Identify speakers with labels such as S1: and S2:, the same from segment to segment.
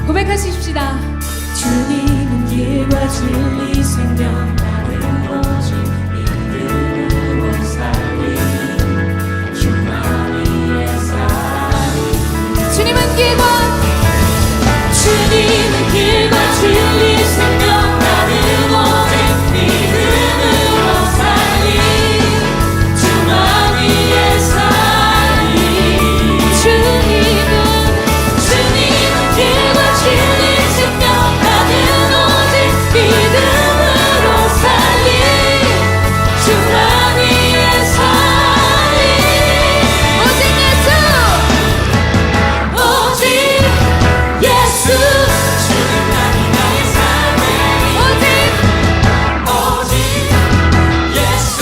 S1: 고백하십시다.
S2: 주님은 길과 진리 생명 나는 오직 믿음으로 살리 주만 위에 살리
S1: 주님은 길과
S2: 진리 생명 나는 오직 믿음으로 살리 주만 위에 살리 주님은 길과 진리 생명 나는 오직 믿음으로 살리 주만 위에 살리 오직 예수 주님만이 나의 삶의 오직 예수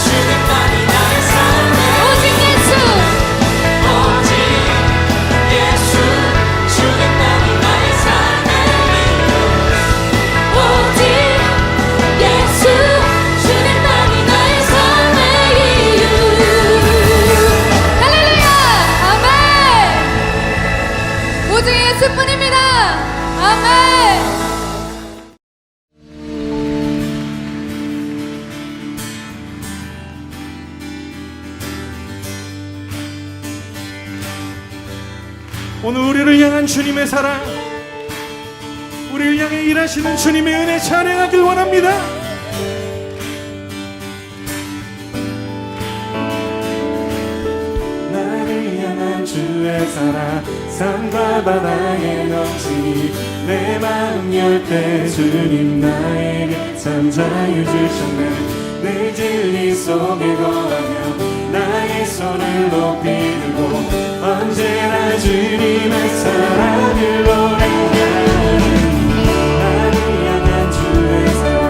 S2: 주님만이 나의 삶의
S1: 오직 예수
S2: 주님만이 나의 삶의 오직 예수 주님만이 나의 삶의 이유
S1: 할렐루야 아멘. 오직 예수뿐입니다. 아멘.
S3: 오늘 우리를 향한 주님의 사랑, 우리를 향해 일하시는 주님의 은혜 찬양하길 원합니다. 나를 향한 주의 사랑 산과 바다에 넘치니 내 마음 열 때 주님 나에게 참 자유 주셨네. 내 진리 속에 거하며 나의 손을 높이 들고 언제나 주님의 사랑을 노래하는 나를 향한 주의 사랑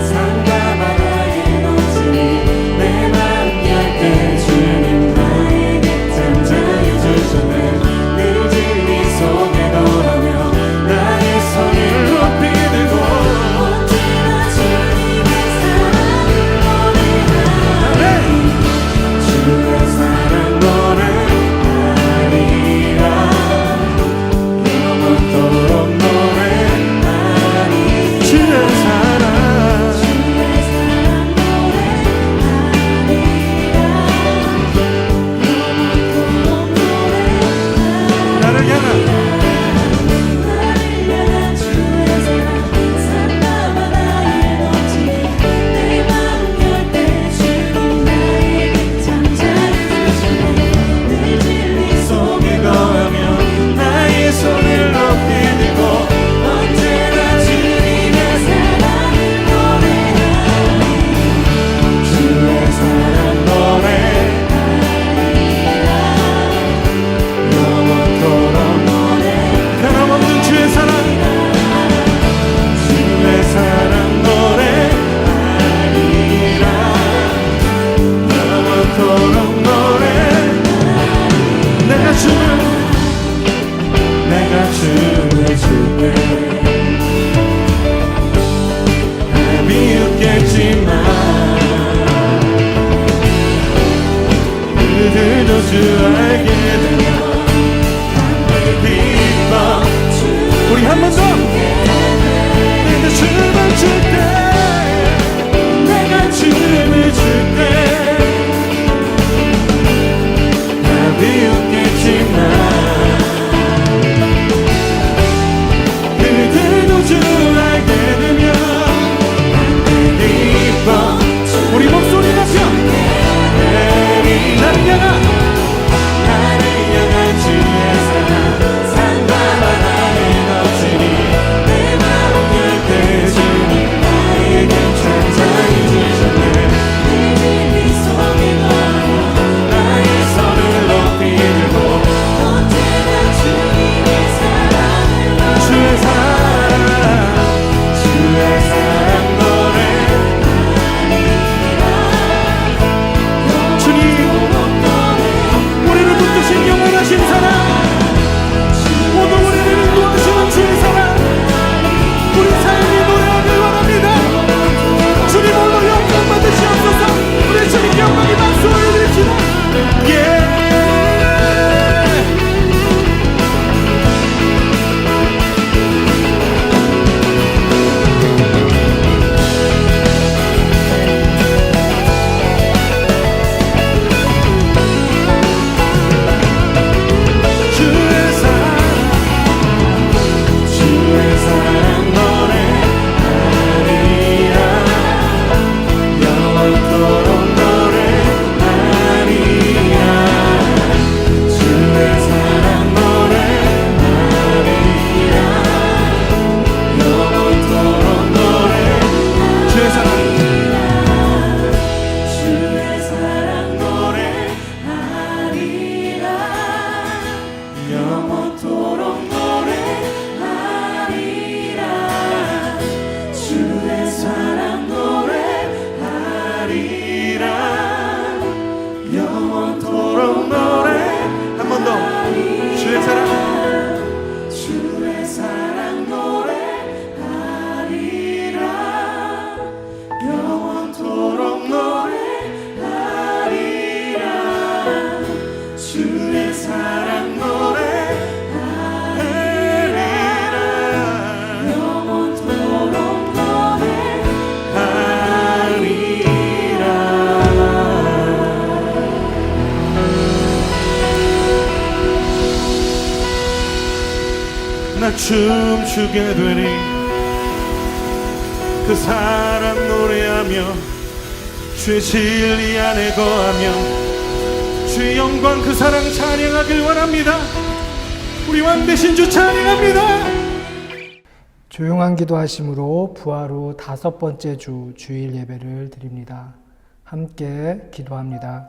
S3: 산과 바다에 넘치니 내 마음 열 때 주님 나에게 참 자유 주셨네. 내 진리 속에 거하며 나의 손을 높이 들고 언제나 주님의 사랑을 노래하는 주의 사랑 노래 주 알게 되면 기뻐. 우리 한 번 더. 내가 춤을 출 때, 내가 춤을 출 때, 나 비웃겠지만 그들도 주 알게 되면 기뻐. 우리 목소리 높여. 나를 향한 주의 사랑 산과 바다에 넘치니 내 마음 열 때 주님 사랑 노래하리라 영원토록 노래하리라 주의 사랑 노래하리라 영원토록 노래하리라 나 춤추게 되리 그 사랑 노래하며 주의 진리 안에 거하며 주의 영광 그 사랑 찬양하길 원합니다. 우리 왕 되신 주 찬양합니다.
S4: 조용한 기도하심으로 부활 후 5번째 주 주일 예배를 드립니다. 함께 기도합니다.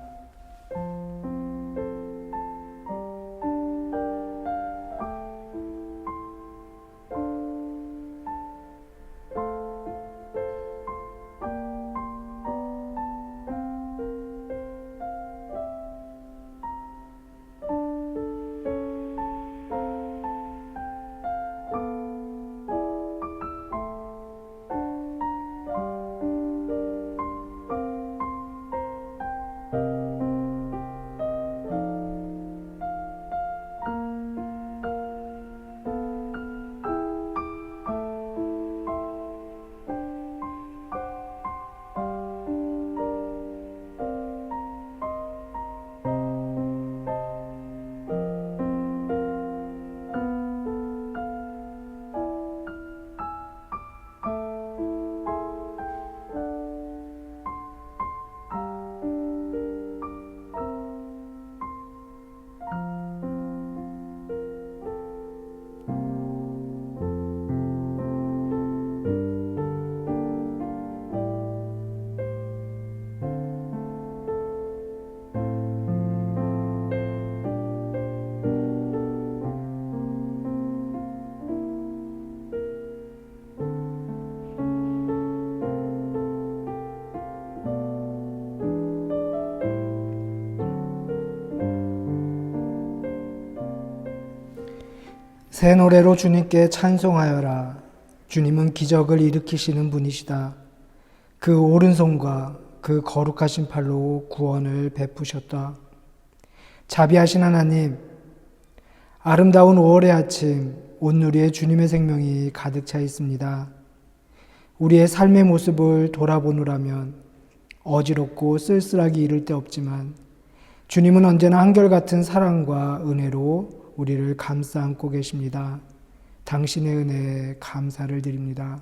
S4: 새 노래로 주님께 찬송하여라. 주님은 기적을 일으키시는 분이시다. 그 오른손과 그 거룩하신 팔로 구원을 베푸셨다. 자비하신 하나님, 아름다운 5월의 아침, 온누리에 주님의 생명이 가득 차 있습니다. 우리의 삶의 모습을 돌아보노라면 어지럽고 쓸쓸하기 이를 데 없지만 주님은 언제나 한결같은 사랑과 은혜로 우리를 감싸 안고 계십니다. 당신의 은혜에 감사를 드립니다.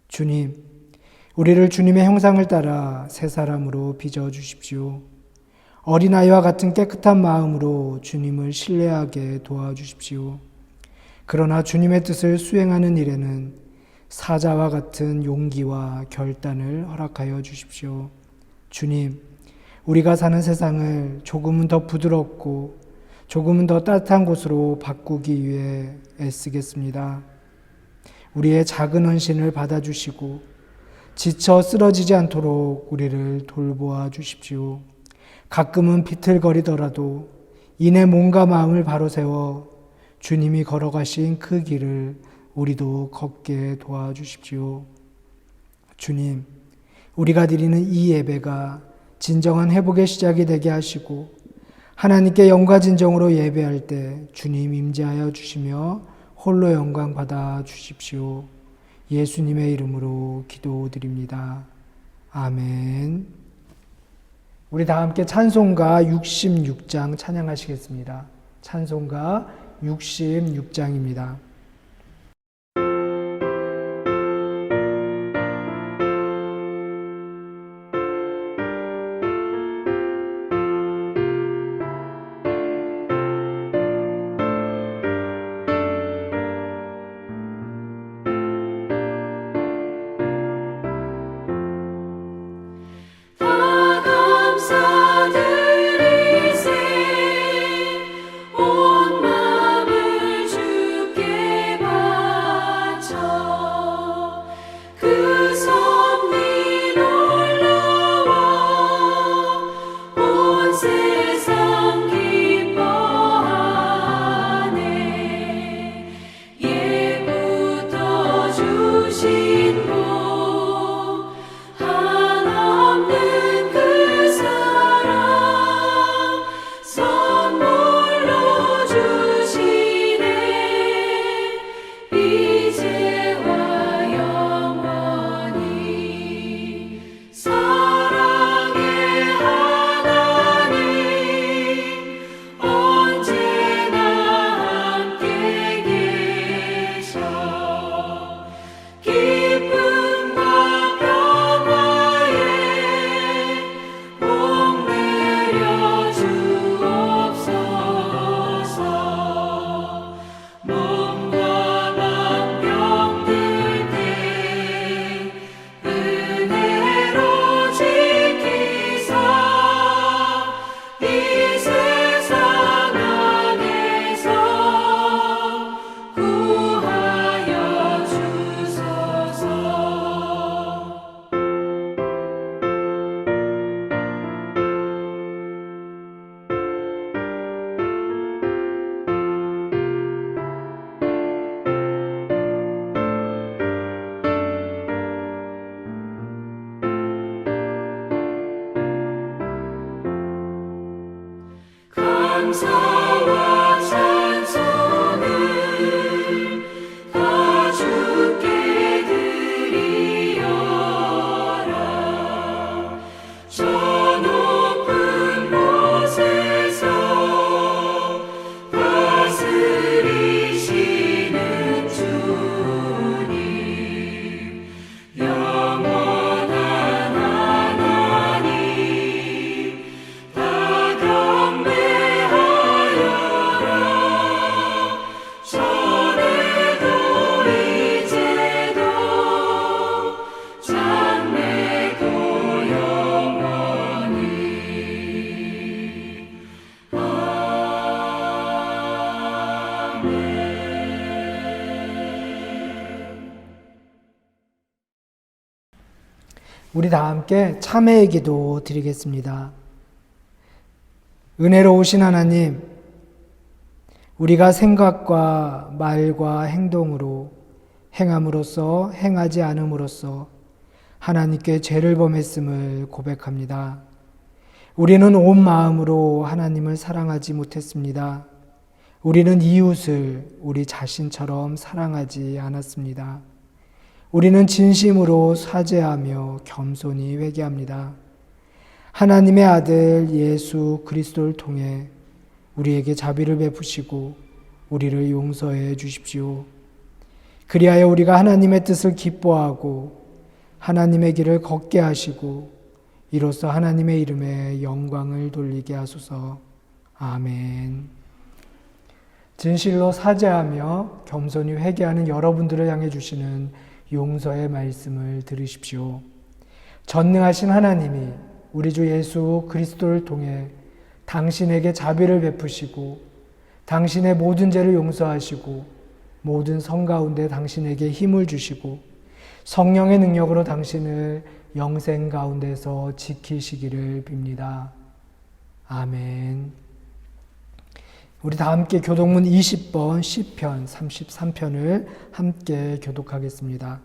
S4: 주님, 우리를 주님의 형상을 따라 새 사람으로 빚어 주십시오. 어린아이와 같은 깨끗한 마음으로 주님을 신뢰하게 도와주십시오. 그러나 주님의 뜻을 수행하는 일에는 사자와 같은 용기와 결단을 허락하여 주십시오. 주님, 우리가 사는 세상을 조금은 더 부드럽고 조금은 더 따뜻한 곳으로 바꾸기 위해 애쓰겠습니다. 우리의 작은 헌신을 받아주시고 지쳐 쓰러지지 않도록 우리를 돌보아 주십시오. 가끔은 비틀거리더라도 이내 몸과 마음을 바로 세워 주님이 걸어가신 그 길을 우리도 걷게 도와주십시오. 주님, 우리가 드리는 이 예배가 진정한 회복의 시작이 되게 하시고 하나님께 영과 진정으로 예배할 때 주님 임재하여 주시며 홀로 영광 받아 주십시오. 예수님의 이름으로 기도드립니다. 아멘. 우리 다 함께 찬송가 66장 찬양하시겠습니다. 찬송가 66장입니다.
S2: 감사드리세 온 마음을 주께
S4: 우리 다 함께 참회의 기도 드리겠습니다. 은혜로우신 하나님, 우리가 생각과 말과 행동으로 행함으로써 행하지 않음으로써 하나님께 죄를 범했음을 고백합니다. 우리는 온 마음으로 하나님을 사랑하지 못했습니다. 우리는 이웃을 우리 자신처럼 사랑하지 않았습니다. 우리는 진심으로 사죄하며 겸손히 회개합니다. 하나님의 아들 예수 그리스도를 통해 우리에게 자비를 베푸시고 우리를 용서해 주십시오. 그리하여 우리가 하나님의 뜻을 기뻐하고 하나님의 길을 걷게 하시고 이로써 하나님의 이름에 영광을 돌리게 하소서. 아멘. 진실로 사죄하며 겸손히 회개하는 여러분들을 향해 주시는 용서의 말씀을 들으십시오. 전능하신 하나님이 우리 주 예수 그리스도를 통해 당신에게 자비를 베푸시고 당신의 모든 죄를 용서하시고 모든 성 가운데 당신에게 힘을 주시고 성령의 능력으로 당신을 영생 가운데서 지키시기를 빕니다. 아멘. 우리 다 함께 교독문 20번 시편 33편을 함께 교독하겠습니다.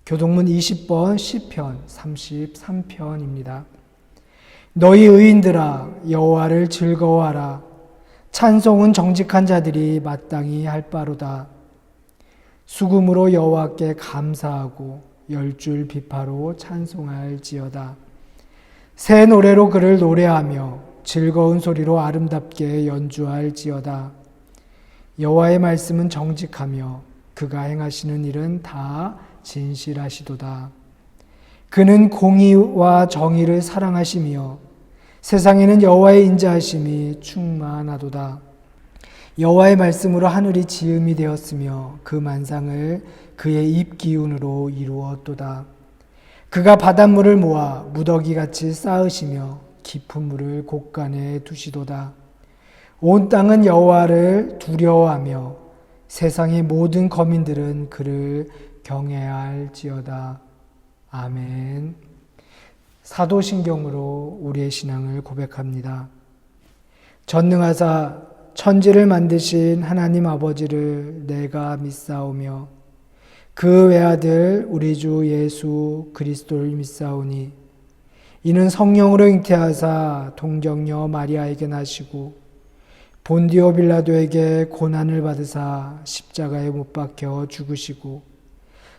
S4: 교독문 20번 시편 33편입니다. 너희 의인들아 여호와를 즐거워하라. 찬송은 정직한 자들이 마땅히 할 바로다. 수금으로 여호와께 감사하고 열줄 비파로 찬송할지어다. 새 노래로 그를 노래하며 즐거운 소리로 아름답게 연주할지어다. 여호와의 말씀은 정직하며 그가 행하시는 일은 다 진실하시도다. 그는 공의와 정의를 사랑하시며 세상에는 여호와의 인자하심이 충만하도다. 여호와의 말씀으로 하늘이 지음이 되었으며 그 만상을 그의 입 기운으로 이루었도다. 그가 바닷물을 모아 무더기같이 쌓으시며 깊은 물을 곳간에 두시도다. 온 땅은 여호와를 두려워하며 세상의 모든 거민들은 그를 경외할지어다. 아멘. 사도신경으로 우리의 신앙을 고백합니다. 전능하사 천지를 만드신 하나님 아버지를 내가 믿사오며 그 외아들 우리 주 예수 그리스도를 믿사오니 이는 성령으로 잉태하사 동정녀 마리아에게 나시고 본디오 빌라도에게 고난을 받으사 십자가에 못 박혀 죽으시고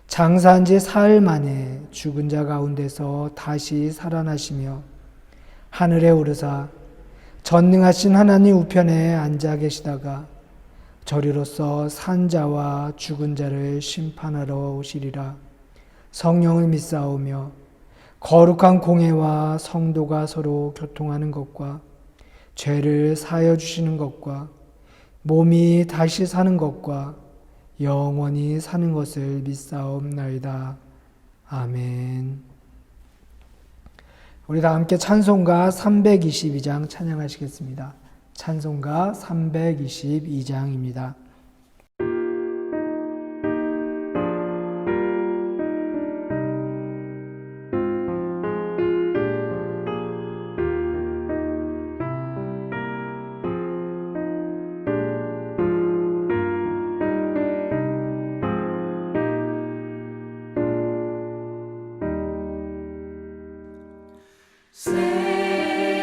S4: 장사한 지 사흘 만에 죽은 자 가운데서 다시 살아나시며 하늘에 오르사 전능하신 하나님 우편에 앉아 계시다가 저리로서 산 자와 죽은 자를 심판하러 오시리라. 성령을 믿사오며 거룩한 공회와 성도가 서로 교통하는 것과 죄를 사하여 주시는 것과 몸이 다시 사는 것과 영원히 사는 것을 믿사옵나이다. 아멘. 우리 다 함께 찬송가 322장 찬양하시겠습니다. 찬송가 322장입니다.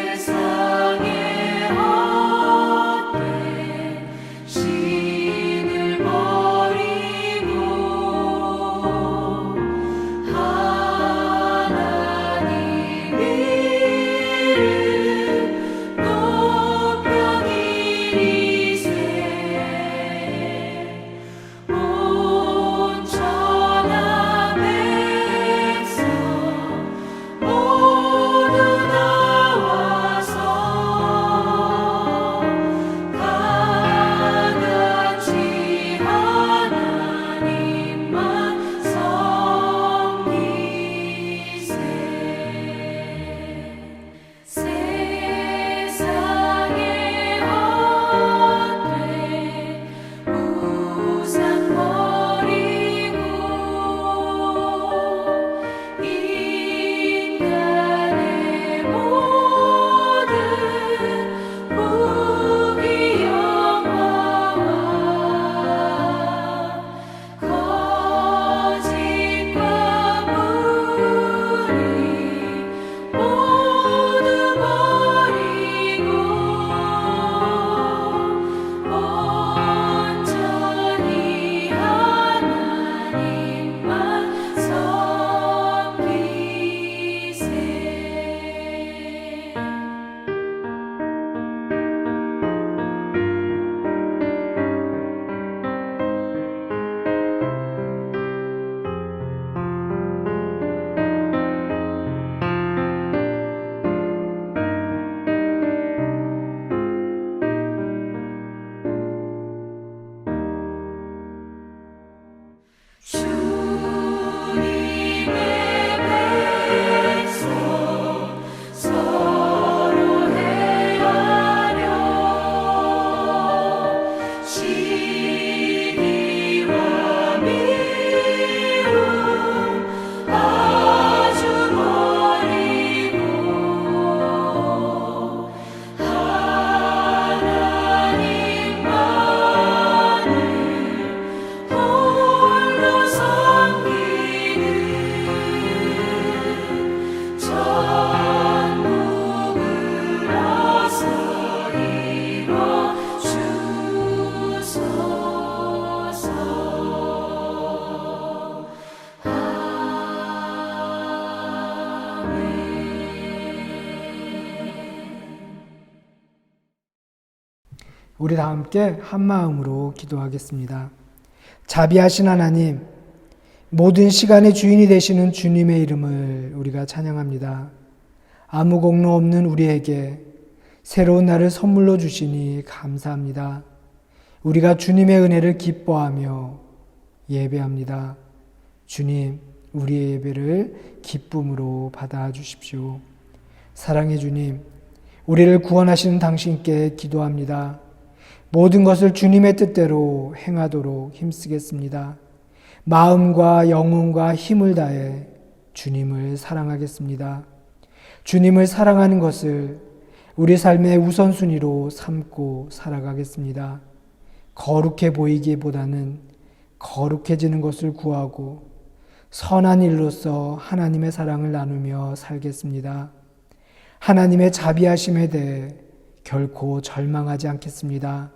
S2: 세상에 헛된 신을 버리고 하나님 이름 높여 기리세 온 천하 백성 모두 다
S4: 우리 다 함께 한 마음으로 기도하겠습니다. 자비하신 하나님, 모든 시간의 주인이 되시는 주님의 이름을 우리가 찬양합니다. 아무 공로 없는 우리에게 새로운 날을 선물로 주시니 감사합니다. 우리가 주님의 은혜를 기뻐하며 예배합니다. 주님, 우리의 예배를 기쁨으로 받아주십시오. 사랑의 주님, 우리를 구원하시는 당신께 기도합니다. 모든 것을 주님의 뜻대로 행하도록 힘쓰겠습니다. 마음과 영혼과 힘을 다해 주님을 사랑하겠습니다. 주님을 사랑하는 것을 우리 삶의 우선순위로 삼고 살아가겠습니다. 거룩해 보이기보다는 거룩해지는 것을 구하고 선한 일로서 하나님의 사랑을 나누며 살겠습니다. 하나님의 자비하심에 대해 결코 절망하지 않겠습니다.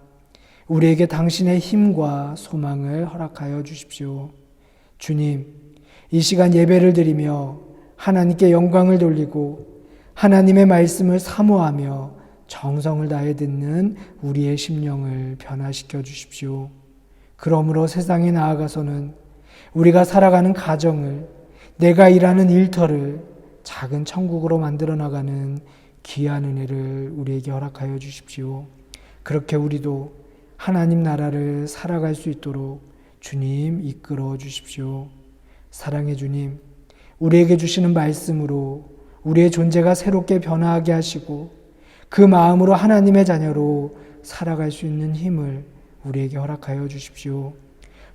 S4: 우리에게 당신의 힘과 소망을 허락하여 주십시오. 주님, 이 시간 예배를 드리며 하나님께 영광을 돌리고 하나님의 말씀을 사모하며 정성을 다해 듣는 우리의 심령을 변화시켜 주십시오. 그러므로 세상에 나아가서는 우리가 살아가는 가정을, 내가 일하는 일터를 작은 천국으로 만들어 나가는 귀한 은혜를 우리에게 허락하여 주십시오. 그렇게 우리도 하나님 나라를 살아갈 수 있도록 주님 이끌어 주십시오. 사랑의 주님, 우리에게 주시는 말씀으로 우리의 존재가 새롭게 변화하게 하시고 그 마음으로 하나님의 자녀로 살아갈 수 있는 힘을 우리에게 허락하여 주십시오.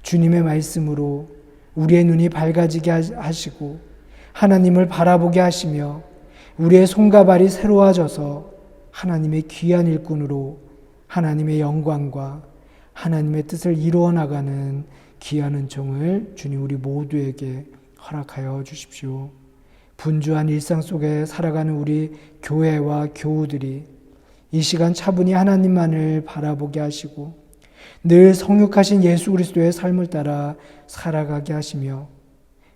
S4: 주님의 말씀으로 우리의 눈이 밝아지게 하시고 하나님을 바라보게 하시며 우리의 손과 발이 새로워져서 하나님의 귀한 일꾼으로 하나님의 영광과 하나님의 뜻을 이루어 나가는 귀한 은총을 주님 우리 모두에게 허락하여 주십시오. 분주한 일상 속에 살아가는 우리 교회와 교우들이 이 시간 차분히 하나님만을 바라보게 하시고 늘 성육하신 예수 그리스도의 삶을 따라 살아가게 하시며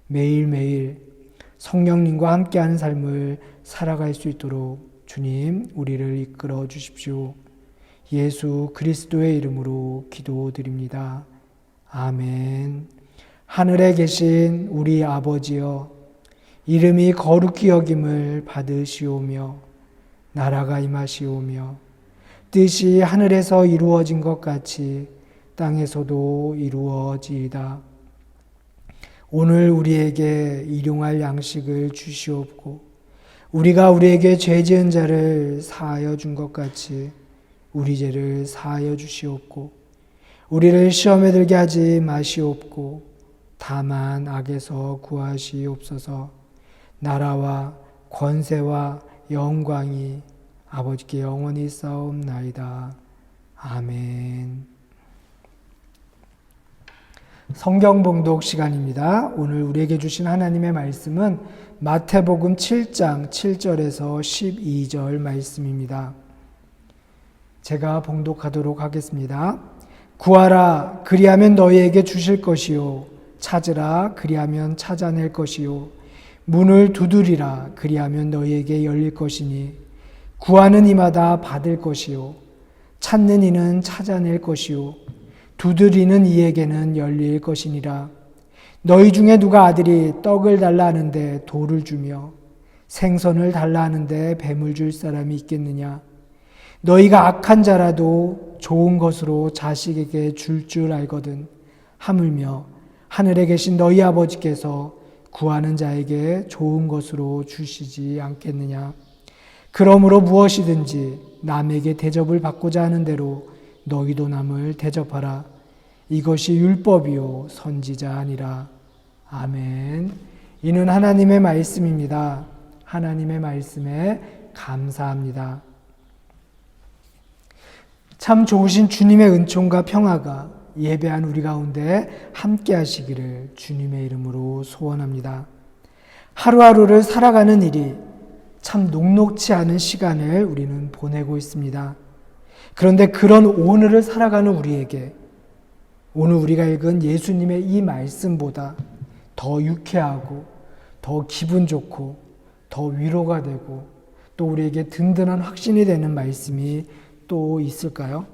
S4: 매일매일 성령님과 함께하는 삶을 살아갈 수 있도록 주님 우리를 이끌어 주십시오. 예수 그리스도의 이름으로 기도드립니다. 아멘. 하늘에 계신 우리 아버지여, 이름이 거룩히 여김을 받으시오며 나라가 임하시오며 뜻이 하늘에서 이루어진 것 같이 땅에서도 이루어지이다. 오늘 우리에게 일용할 양식을 주시옵고 우리가 우리에게 죄 지은 자를 사하여 준 것 같이 우리 죄를 사하여 주시옵고 우리를 시험에 들게 하지 마시옵고 다만 악에서 구하시옵소서. 나라와 권세와 영광이 아버지께 영원히 싸움나이다. 아멘. 성경 봉독 시간입니다. 오늘 우리에게 주신 하나님의 말씀은 마태복음 7장 7절에서 12절 말씀입니다. 제가 봉독하도록 하겠습니다. 구하라, 그리하면 너희에게 주실 것이요. 찾으라, 그리하면 찾아낼 것이요. 문을 두드리라, 그리하면 너희에게 열릴 것이니 구하는 이마다 받을 것이요. 찾는 이는 찾아낼 것이요. 두드리는 이에게는 열릴 것이니라. 너희 중에 누가 아들이 떡을 달라 하는데 돌을 주며 생선을 달라 하는데 뱀을 줄 사람이 있겠느냐? 너희가 악한 자라도 좋은 것으로 자식에게 줄 알거든. 하물며 하늘에 계신 너희 아버지께서 구하는 자에게 좋은 것으로 주시지 않겠느냐? 그러므로 무엇이든지 남에게 대접을 받고자 하는 대로 너희도 남을 대접하라. 이것이 율법이요 선지자 아니라. 아멘. 이는 하나님의 말씀입니다. 하나님의 말씀에 감사합니다. 참 좋으신 주님의 은총과 평화가 예배한 우리 가운데 함께 하시기를 주님의 이름으로 소원합니다. 하루하루를 살아가는 일이 참 녹록치 않은 시간을 우리는 보내고 있습니다. 그런데 그런 오늘을 살아가는 우리에게 오늘 우리가 읽은 예수님의 이 말씀보다 더 유쾌하고 더 기분 좋고 더 위로가 되고 또 우리에게 든든한 확신이 되는 말씀이 또 있을까요?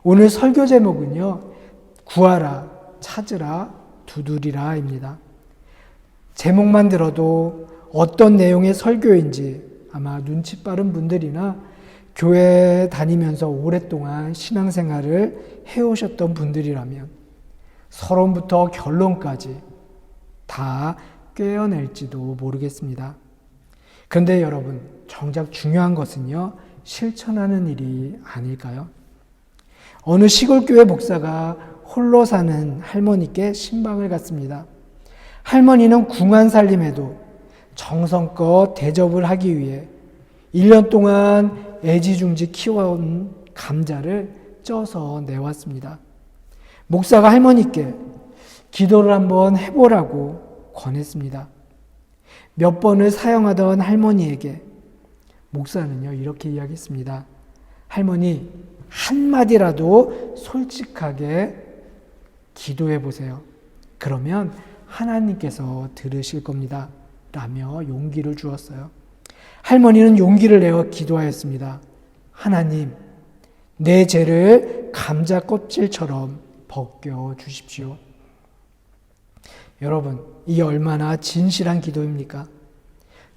S4: 오늘 설교 제목은요, 구하라, 찾으라, 두드리라입니다. 제목만 들어도 어떤 내용의 설교인지 아마 눈치 빠른 분들이나 교회 다니면서 오랫동안 신앙생활을 해오셨던 분들이라면 서론부터 결론까지 다 꿰어낼지도 모르겠습니다. 그런데 여러분, 정작 중요한 것은요, 실천하는 일이 아닐까요? 어느 시골교회 목사가 홀로 사는 할머니께 신방을 갔습니다. 할머니는 궁한 살림에도 정성껏 대접을 하기 위해 1년 동안 애지중지 키워온 감자를 쪄서 내왔습니다. 목사가 할머니께 기도를 한번 해보라고 권했습니다. 몇 번을 사용하던 할머니에게 목사는요, 이렇게 이야기했습니다. 할머니, 한마디라도 솔직하게 기도해 보세요. 그러면 하나님께서 들으실 겁니다. 라며 용기를 주었어요. 할머니는 용기를 내어 기도하였습니다. 하나님, 내 죄를 감자 껍질처럼 벗겨 주십시오. 여러분, 이게 얼마나 진실한 기도입니까?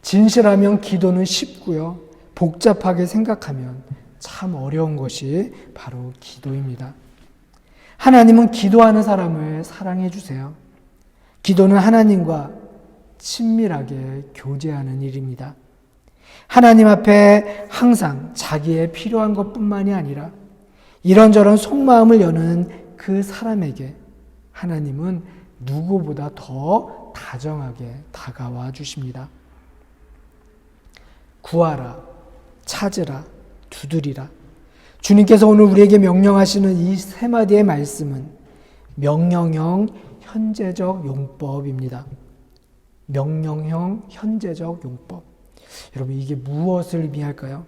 S4: 진실하면 기도는 쉽고요. 복잡하게 생각하면 참 어려운 것이 바로 기도입니다. 하나님은 기도하는 사람을 사랑해 주세요. 기도는 하나님과 친밀하게 교제하는 일입니다. 하나님 앞에 항상 자기의 필요한 것뿐만이 아니라 이런저런 속마음을 여는 그 사람에게 하나님은 누구보다 더 다정하게 다가와 주십니다. 구하라, 찾으라, 두드리라. 주님께서 오늘 우리에게 명령하시는 이 세 마디의 말씀은 명령형 현재적 용법입니다. 명령형 현재적 용법. 여러분, 이게 무엇을 의미할까요?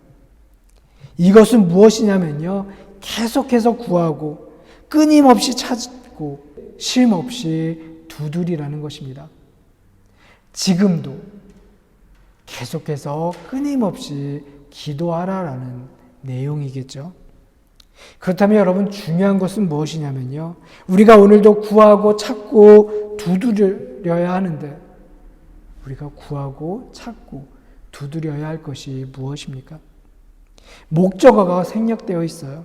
S4: 이것은 무엇이냐면요, 계속해서 구하고 끊임없이 찾고 쉼 없이 두드리라는 것입니다. 지금도 계속해서 끊임없이 기도하라라는 내용이겠죠. 그렇다면 여러분, 중요한 것은 무엇이냐면요, 우리가 오늘도 구하고 찾고 두드려야 하는데 우리가 구하고 찾고 두드려야 할 것이 무엇입니까? 목적어가 생략되어 있어요.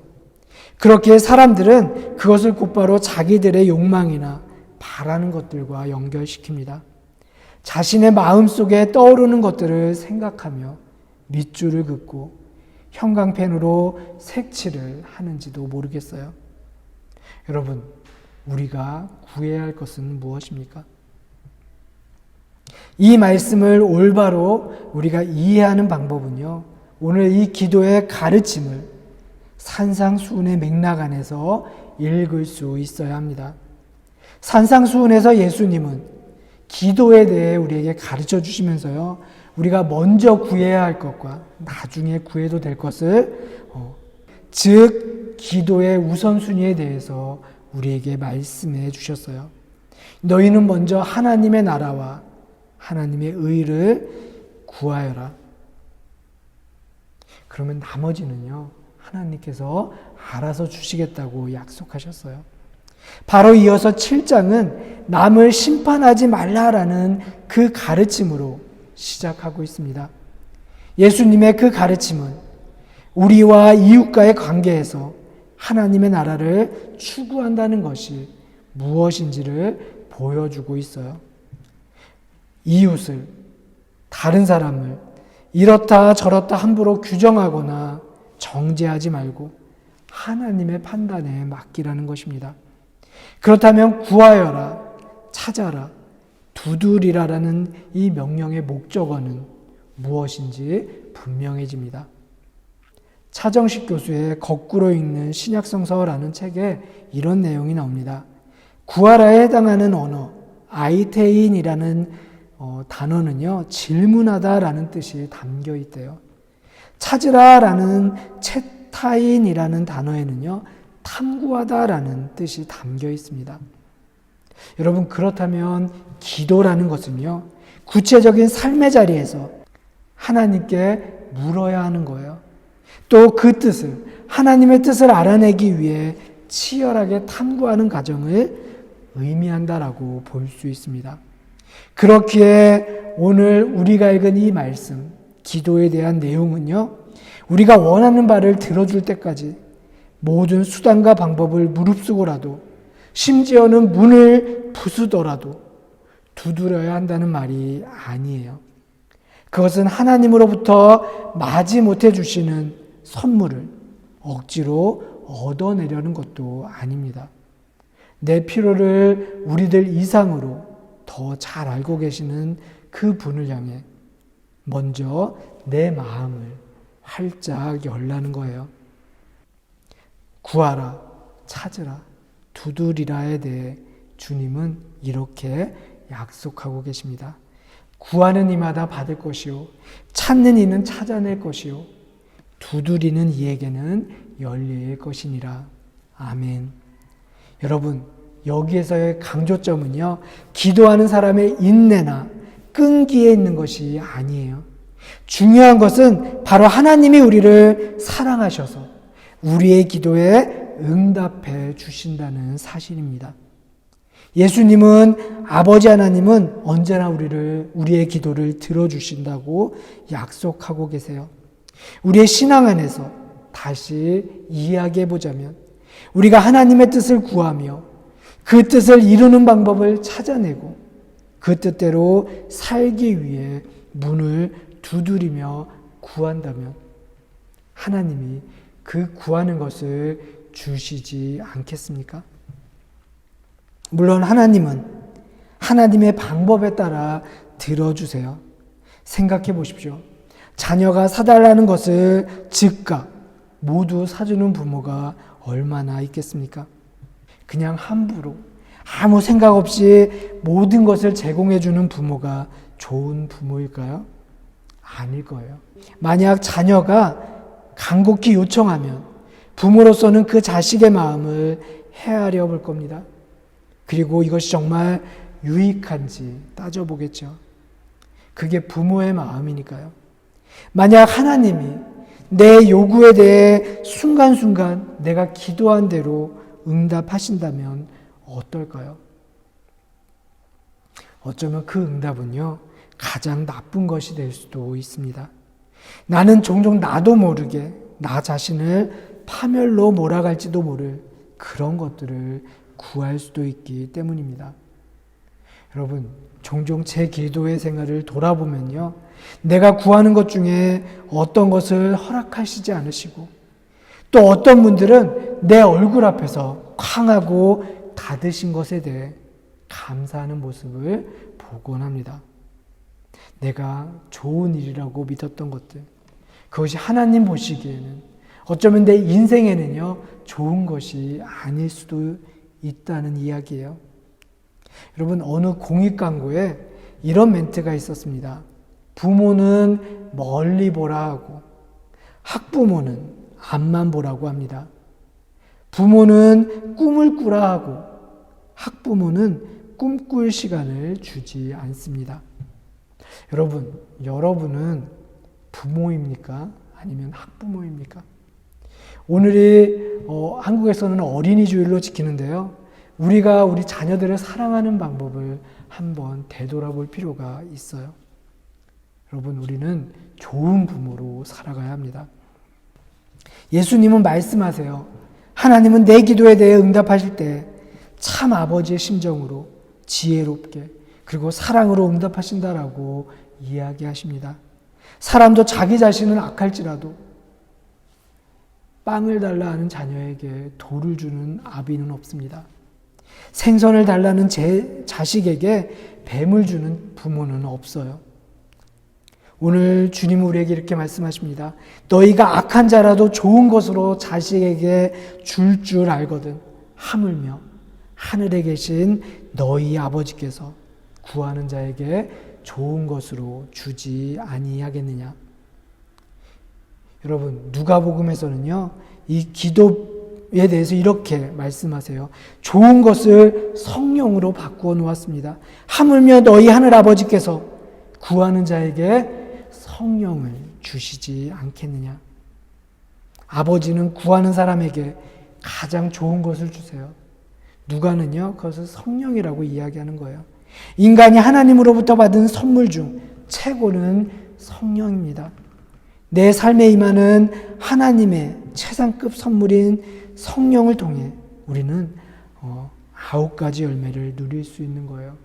S4: 그렇게 사람들은 그것을 곧바로 자기들의 욕망이나 바라는 것들과 연결시킵니다. 자신의 마음속에 떠오르는 것들을 생각하며 밑줄을 긋고 형광펜으로 색칠을 하는지도 모르겠어요. 여러분, 우리가 구해야 할 것은 무엇입니까? 이 말씀을 올바로 우리가 이해하는 방법은요, 오늘 이 기도의 가르침을 산상수훈의 맥락 안에서 읽을 수 있어야 합니다. 산상수훈에서 예수님은 기도에 대해 우리에게 가르쳐 주시면서요, 우리가 먼저 구해야 할 것과 나중에 구해도 될 것을 즉 기도의 우선순위에 대해서 우리에게 말씀해 주셨어요. 너희는 먼저 하나님의 나라와 하나님의 의를 구하여라. 그러면 나머지는요, 하나님께서 알아서 주시겠다고 약속하셨어요. 바로 이어서 7장은 남을 심판하지 말라라는 그 가르침으로 시작하고 있습니다. 예수님의 그 가르침은 우리와 이웃과의 관계에서 하나님의 나라를 추구한다는 것이 무엇인지를 보여주고 있어요. 이웃을, 다른 사람을 이렇다 저렇다 함부로 규정하거나 정죄하지 말고 하나님의 판단에 맡기라는 것입니다. 그렇다면 구하여라, 찾아라, 두드리라라는 이 명령의 목적어는 무엇인지 분명해집니다. 차정식 교수의 거꾸로 읽는 신약성서라는 책에 이런 내용이 나옵니다. 구하라에 해당하는 언어, 아이테인이라는 단어는요, 질문하다라는 뜻이 담겨 있대요. 찾으라라는 채타인이라는 단어에는요, 탐구하다라는 뜻이 담겨 있습니다. 여러분, 그렇다면 기도라는 것은요, 구체적인 삶의 자리에서 하나님께 물어야 하는 거예요. 또 그 뜻을, 하나님의 뜻을 알아내기 위해 치열하게 탐구하는 과정을 의미한다라고 볼 수 있습니다. 그렇기에 오늘 우리가 읽은 이 말씀, 기도에 대한 내용은요, 우리가 원하는 바를 들어줄 때까지 모든 수단과 방법을 무릅쓰고라도, 심지어는 문을 부수더라도 두드려야 한다는 말이 아니에요. 그것은 하나님으로부터 마지 못해 주시는 선물을 억지로 얻어내려는 것도 아닙니다. 내 필요를 우리들 이상으로 더 잘 알고 계시는 그 분을 향해 먼저 내 마음을 활짝 열라는 거예요. 구하라, 찾으라, 두드리라에 대해 주님은 이렇게 약속하고 계십니다. 구하는 이마다 받을 것이요, 찾는 이는 찾아낼 것이요, 두드리는 이에게는 열릴 것이니라. 아멘. 여러분, 여기에서의 강조점은요, 기도하는 사람의 인내나 끈기에 있는 것이 아니에요. 중요한 것은 바로 하나님이 우리를 사랑하셔서 우리의 기도에 응답해 주신다는 사실입니다. 예수님은, 아버지 하나님은 언제나 우리의 기도를 들어주신다고 약속하고 계세요. 우리의 신앙 안에서 다시 이야기해 보자면, 우리가 하나님의 뜻을 구하며 그 뜻을 이루는 방법을 찾아내고 그 뜻대로 살기 위해 문을 두드리며 구한다면 하나님이 그 구하는 것을 주시지 않겠습니까? 물론 하나님은 하나님의 방법에 따라 들어주세요. 생각해 보십시오. 자녀가 사달라는 것을 즉각 모두 사주는 부모가 얼마나 있겠습니까? 그냥 함부로 아무 생각 없이 모든 것을 제공해 주는 부모가 좋은 부모일까요? 아닐 거예요. 만약 자녀가 간곡히 요청하면 부모로서는 그 자식의 마음을 헤아려 볼 겁니다. 그리고 이것이 정말 유익한지 따져보겠죠. 그게 부모의 마음이니까요. 만약 하나님이 내 요구에 대해 순간순간 내가 기도한 대로 응답하신다면 어떨까요? 어쩌면 그 응답은요, 가장 나쁜 것이 될 수도 있습니다. 나는 종종 나도 모르게 나 자신을 파멸로 몰아갈지도 모를 그런 것들을 구할 수도 있기 때문입니다. 여러분, 종종 제 기도의 생활을 돌아보면요, 내가 구하는 것 중에 어떤 것을 허락하시지 않으시고 또 어떤 분들은 내 얼굴 앞에서 쾅하고 닫으신 것에 대해 감사하는 모습을 보곤 합니다. 내가 좋은 일이라고 믿었던 것들, 그것이 하나님 보시기에는 어쩌면 내 인생에는요, 좋은 것이 아닐 수도 있다는 이야기예요. 여러분, 어느 공익 광고에 이런 멘트가 있었습니다. 부모는 멀리 보라 하고 학부모는 앞만 보라고 합니다. 부모는 꿈을 꾸라 하고 학부모는 꿈꿀 시간을 주지 않습니다. 여러분은 부모입니까? 아니면 학부모입니까? 오늘이 한국에서는 어린이 주일로 지키는데요. 우리가 우리 자녀들을 사랑하는 방법을 한번 되돌아볼 필요가 있어요. 여러분, 우리는 좋은 부모로 살아가야 합니다. 예수님은 말씀하세요. 하나님은 내 기도에 대해 응답하실 때 참 아버지의 심정으로 지혜롭게 그리고 사랑으로 응답하신다라고 이야기하십니다. 사람도 자기 자신은 악할지라도 빵을 달라 하는 자녀에게 돌을 주는 아비는 없습니다. 생선을 달라는 제 자식에게 뱀을 주는 부모는 없어요. 오늘 주님은 우리에게 이렇게 말씀하십니다. 너희가 악한 자라도 좋은 것으로 자식에게 줄 알거든 하물며 하늘에 계신 너희 아버지께서 구하는 자에게 좋은 것으로 주지 아니하겠느냐. 여러분, 누가복음에서는요, 이 기도에 대해서 이렇게 말씀하세요. 좋은 것을 성령으로 바꾸어 놓았습니다. 하물며 너희 하늘 아버지께서 구하는 자에게 성령을 주시지 않겠느냐. 아버지는 구하는 사람에게 가장 좋은 것을 주세요. 누가는요, 그것을 성령이라고 이야기하는 거예요. 인간이 하나님으로부터 받은 선물 중 최고는 성령입니다. 내 삶에 임하는 하나님의 최상급 선물인 성령을 통해 우리는 9가지 열매를 누릴 수 있는 거예요.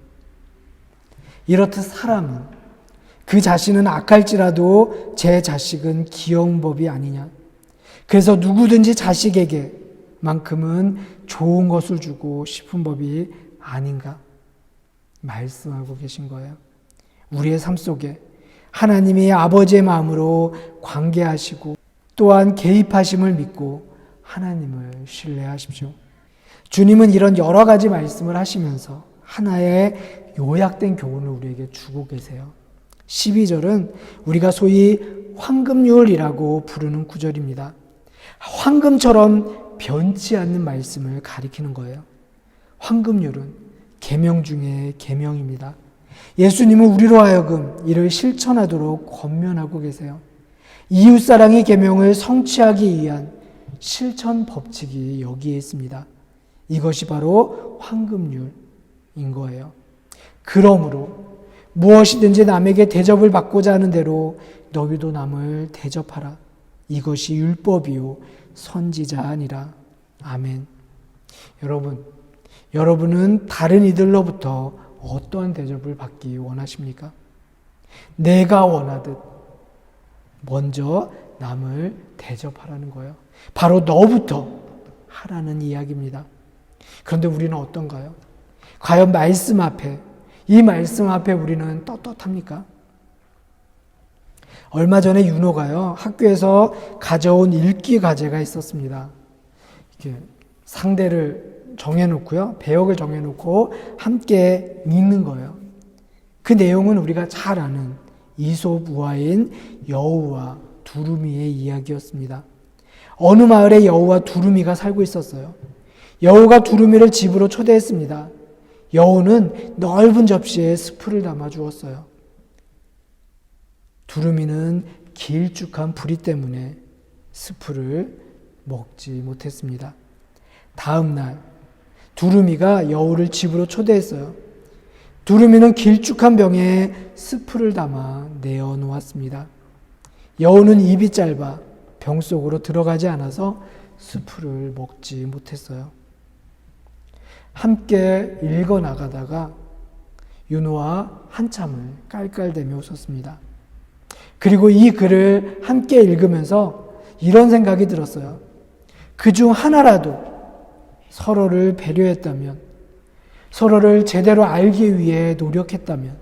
S4: 이렇듯 사람은 그 자신은 악할지라도 제 자식은 귀여운 법이 아니냐. 그래서 누구든지 자식에게만큼은 좋은 것을 주고 싶은 법이 아닌가 말씀하고 계신 거예요. 우리의 삶 속에 하나님이 아버지의 마음으로 관계하시고 또한 개입하심을 믿고 하나님을 신뢰하십시오. 주님은 이런 여러 가지 말씀을 하시면서 하나의 요약된 교훈을 우리에게 주고 계세요. 12절은 우리가 소위 황금률이라고 부르는 구절입니다. 황금처럼 변치 않는 말씀을 가리키는 거예요. 황금률은 계명 중에 계명입니다. 예수님은 우리로 하여금 이를 실천하도록 권면하고 계세요. 이웃사랑의 계명을 성취하기 위한 실천 법칙이 여기에 있습니다. 이것이 바로 황금률인 거예요. 그러므로 무엇이든지 남에게 대접을 받고자 하는 대로 너희도 남을 대접하라. 이것이 율법이요 선지자 아니라. 아멘. 여러분은 다른 이들로부터 어떠한 대접을 받기 원하십니까? 내가 원하듯 먼저 남을 대접하라는 거예요. 바로 너부터 하라는 이야기입니다. 그런데 우리는 어떤가요? 과연 이 말씀 앞에 우리는 떳떳합니까? 얼마 전에 윤호가요, 학교에서 가져온 읽기 과제가 있었습니다. 이렇게 상대를 정해놓고요, 배역을 정해놓고 함께 읽는 거예요. 그 내용은 우리가 잘 아는 이솝 우화인 여우와 두루미의 이야기였습니다. 어느 마을에 여우와 두루미가 살고 있었어요. 여우가 두루미를 집으로 초대했습니다. 여우는 넓은 접시에 스프를 담아 주었어요. 두루미는 길쭉한 부리 때문에 스프를 먹지 못했습니다. 다음 날 두루미가 여우를 집으로 초대했어요. 두루미는 길쭉한 병에 스프를 담아 내어놓았습니다. 여우는 입이 짧아 병 속으로 들어가지 않아서 스프를 먹지 못했어요. 함께 읽어 나가다가 윤호와 한참을 깔깔대며 웃었습니다. 그리고 이 글을 함께 읽으면서 이런 생각이 들었어요. 그중 하나라도 서로를 배려했다면, 서로를 제대로 알기 위해 노력했다면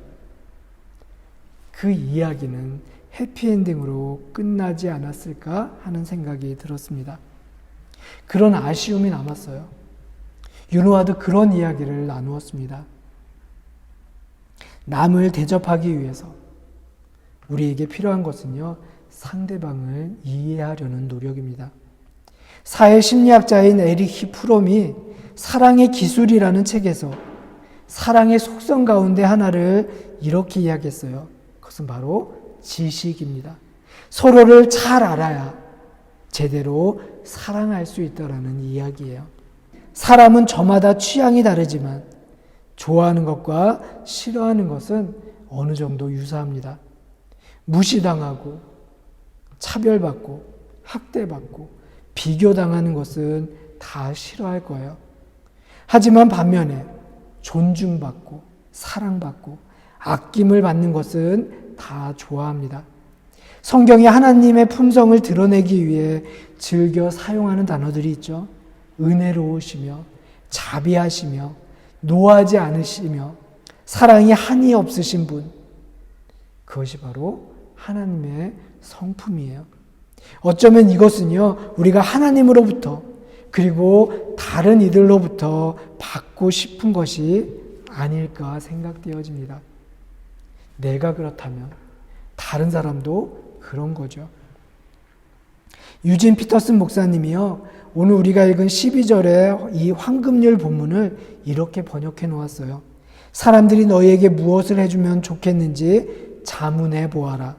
S4: 그 이야기는 해피엔딩으로 끝나지 않았을까 하는 생각이 들었습니다. 그런 아쉬움이 남았어요. 윤호와도 그런 이야기를 나누었습니다. 남을 대접하기 위해서 우리에게 필요한 것은요, 상대방을 이해하려는 노력입니다. 사회심리학자인 에리히 프롬이 사랑의 기술이라는 책에서 사랑의 속성 가운데 하나를 이렇게 이야기했어요. 그것은 바로 지식입니다. 서로를 잘 알아야 제대로 사랑할 수 있다라는 이야기예요. 사람은 저마다 취향이 다르지만 좋아하는 것과 싫어하는 것은 어느 정도 유사합니다. 무시당하고 차별받고 학대받고 비교당하는 것은 다 싫어할 거예요. 하지만 반면에 존중받고 사랑받고 아낌을 받는 것은 다 좋아합니다. 성경에 하나님의 품성을 드러내기 위해 즐겨 사용하는 단어들이 있죠. 은혜로우시며 자비하시며 노하지 않으시며 사랑이 한이 없으신 분, 그것이 바로 하나님의 성품이에요. 어쩌면 이것은요, 우리가 하나님으로부터 그리고 다른 이들로부터 받고 싶은 것이 아닐까 생각되어집니다. 내가 그렇다면 다른 사람도 그런 거죠. 유진 피터슨 목사님이요, 오늘 우리가 읽은 12절의 이 황금률 본문을 이렇게 번역해 놓았어요. 사람들이 너희에게 무엇을 해주면 좋겠는지 자문해 보아라.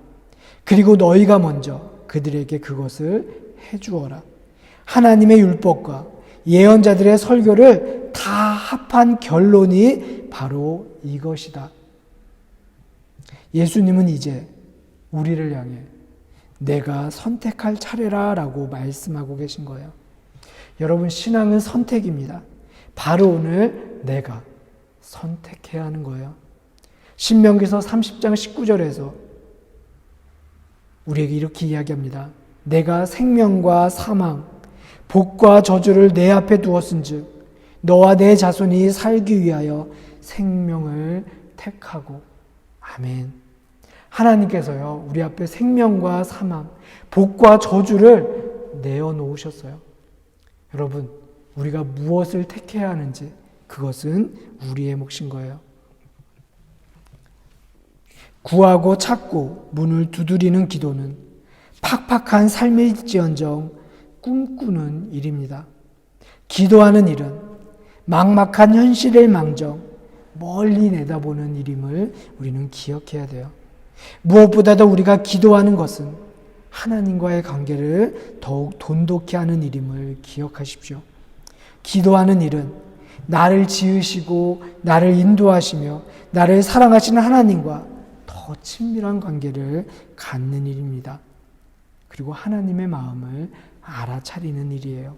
S4: 그리고 너희가 먼저 그들에게 그것을 해주어라. 하나님의 율법과 예언자들의 설교를 다 합한 결론이 바로 이것이다. 예수님은 이제 우리를 향해 내가 선택할 차례라 라고 말씀하고 계신 거예요. 여러분, 신앙은 선택입니다. 바로 오늘 내가 선택해야 하는 거예요. 신명기서 30장 19절에서 우리에게 이렇게 이야기합니다. 내가 생명과 사망, 복과 저주를 내 앞에 두었은즉 너와 내 자손이 살기 위하여 생명을 택하고. 아멘. 하나님께서요, 우리 앞에 생명과 사망, 복과 저주를 내어놓으셨어요. 여러분, 우리가 무엇을 택해야 하는지 그것은 우리의 몫인 거예요. 구하고 찾고 문을 두드리는 기도는 팍팍한 삶일지언정 꿈꾸는 일입니다. 기도하는 일은 막막한 현실을 망정 멀리 내다보는 일임을 우리는 기억해야 돼요. 무엇보다도 우리가 기도하는 것은 하나님과의 관계를 더욱 돈독히 하는 일임을 기억하십시오. 기도하는 일은 나를 지으시고 나를 인도하시며 나를 사랑하시는 하나님과 더 친밀한 관계를 갖는 일입니다. 그리고 하나님의 마음을 알아차리는 일이에요.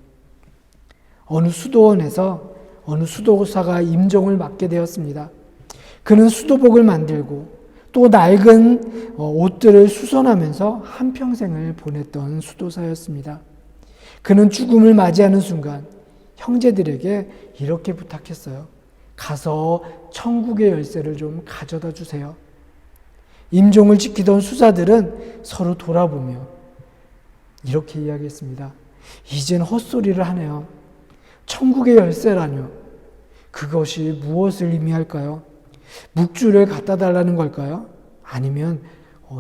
S4: 어느 수도원에서 어느 수도사가 임종을 맡게 되었습니다. 그는 수도복을 만들고 또 낡은 옷들을 수선하면서 한평생을 보냈던 수도사였습니다. 그는 죽음을 맞이하는 순간 형제들에게 이렇게 부탁했어요. 가서 천국의 열쇠를 좀 가져다 주세요. 임종을 지키던 수사들은 서로 돌아보며 이렇게 이야기했습니다. 이젠 헛소리를 하네요. 천국의 열쇠라뇨. 그것이 무엇을 의미할까요? 묵주를 갖다 달라는 걸까요? 아니면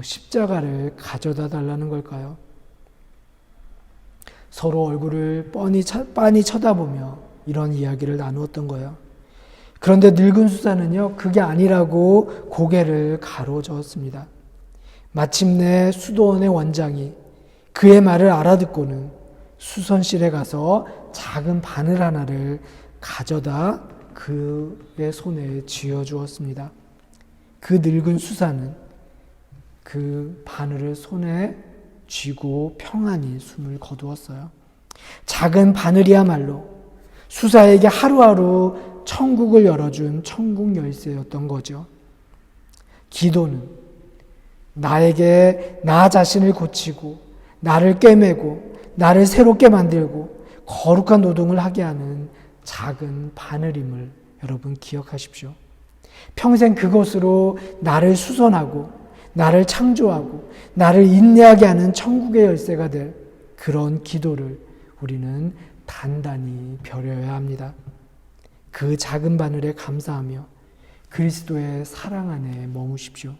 S4: 십자가를 가져다 달라는 걸까요? 서로 얼굴을 빤히 쳐다보며 이런 이야기를 나누었던 거예요. 그런데 늙은 수사는요, 그게 아니라고 고개를 가로저었습니다. 마침내 수도원의 원장이 그의 말을 알아듣고는 수선실에 가서 작은 바늘 하나를 가져다 그의 손에 쥐어주었습니다. 그 늙은 수사는 그 바늘을 손에 쥐고 평안히 숨을 거두었어요. 작은 바늘이야말로 수사에게 하루하루 천국을 열어준 천국 열쇠였던 거죠. 기도는 나에게 나 자신을 고치고 나를 꿰매고 나를 새롭게 만들고 거룩한 노동을 하게 하는 작은 바늘임을 여러분 기억하십시오. 평생 그것으로 나를 수선하고 나를 창조하고 나를 인내하게 하는 천국의 열쇠가 될 그런 기도를 우리는 단단히 벼려야 합니다. 그 작은 바늘에 감사하며 그리스도의 사랑 안에 머무십시오.